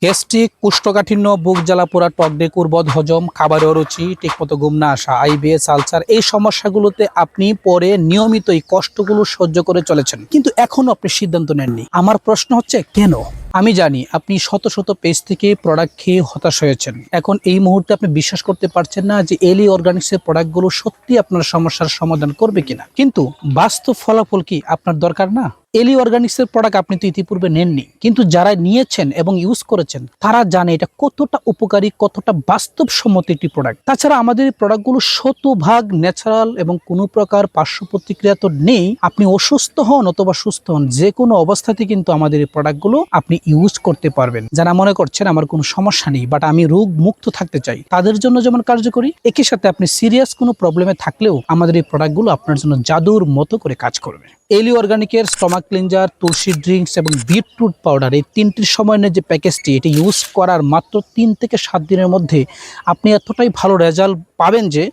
Gastric, কোষ্ঠকাঠিন্য, বুক জ্বালা পোড়া, টক ডেকুর, বদহজম, খাবারে অরুচি, ঠিকমতো ঘুম না আসা, আইবিএস, আলসার এই সমস্যাগুলোতে আপনি পরে নিয়মিত এই কষ্টগুলো সহ্য করে চলেছেন, কিন্তু এখনো আপনি সিদ্ধান্ত নেননি। আমার প্রশ্ন হচ্ছে কেন? আমি জানি আপনি শত শত পেজ থেকে প্রোডাক্ট খেয়ে হতাশ হয়েছেন। এখন এই মুহূর্তে আপনি বিশ্বাস করতে পারছেন না যে এলি অর্গানিক্সের প্রোডাক্টগুলো সত্যি আপনার সমস্যার সমাধান করবে কিনা, কিন্তু বাস্তব ফলাফল কি আপনার দরকার না? এলি অর্গানিক্সের প্রোডাক্ট আপনি তো ইতিপূর্বে নেননি, কিন্তু যারা নিয়েছেন এবং ইউজ করেছেন তারা জানে এটা কতটা উপকারী, কতটা বাস্তবসম্মত একটি প্রোডাক্ট। তাছাড়া আমাদের এই প্রোডাক্টগুলো শতভাগ ন্যাচারাল এবং কোনো প্রকার পার্শ্ব প্রতিক্রিয়া তো নেই। আপনি অসুস্থ হন অথবা সুস্থ হন, যে কোনো অবস্থাতে কিন্তু আমাদের এই প্রোডাক্টগুলো আপনি ইউজ করতে পারবেন। যারা মনে করছেন আমার কোনো সমস্যা নেই বাট আমি রোগ মুক্ত থাকতে চাই, তাদের জন্য যেমন কার্যকরী, একই সাথে আপনি সিরিয়াস কোনো প্রবলেমে থাকলেও আমাদের এই প্রোডাক্টগুলো আপনার জন্য জাদুর মতো করে কাজ করবে। এলি অর্গানিকের স্টমাক ক্লিনজার, তুলসী ড্রিঙ্কস এবং বিটরুট পাউডার এই তিনটির সমন্বয়ে যে প্যাকেজটি, এটি ইউজ করার মাত্র 3 থেকে 7 দিনের মধ্যে আপনি এতটাই ভালো রেজাল্ট পাবেন যে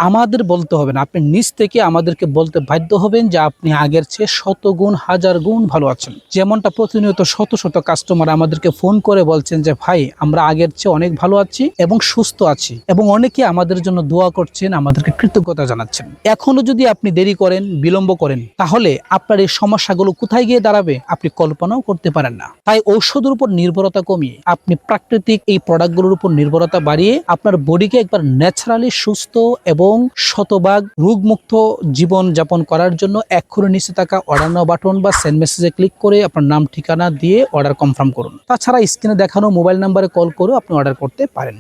আমাদের বলতে হবে না, আপনি নিজ থেকে আমাদেরকে বলতে বাধ্য হবেন যে আপনি আগের চেয়ে শত গুণ, হাজার গুণ ভালো আছেন। যেমনটা প্রতিনিয়ত শত শত কাস্টমার আমাদেরকে ফোন করে বলছেন যে ভাই, আমরা আগের চেয়ে অনেক ভালো আছি এবং সুস্থ আছি, এবং অনেকে আমাদের জন্য দোয়া করছেন, আমাদেরকে কৃতজ্ঞতা জানাচ্ছেন। এখনো যদি আপনি দেরি করেন, বিলম্ব করেন, তাহলে আপনার এই সমস্যাগুলো কোথায় গিয়ে দাঁড়াবে আপনি কল্পনাও করতে পারেন না। তাই ঔষধের উপর নির্ভরতা কমিয়ে আপনি প্রাকৃতিক এই প্রোডাক্টগুলোর উপর নির্ভরতা বাড়িয়ে আপনার বডিকে একবার ন্যাচারালি সুস্থ এবং শতভাগ রোগমুক্ত জীবন যাপন করার জন্য এক্ষুনি নিচে থাকা অর্ডার নাও বাটন বা সেন্ড মেসেজে ক্লিক করে আপনার নাম ঠিকানা দিয়ে অর্ডার কনফার্ম করুন। তাছাড়া স্ক্রিনে দেখানো মোবাইল নাম্বারে কল করেও আপনি অর্ডার করতে পারেন।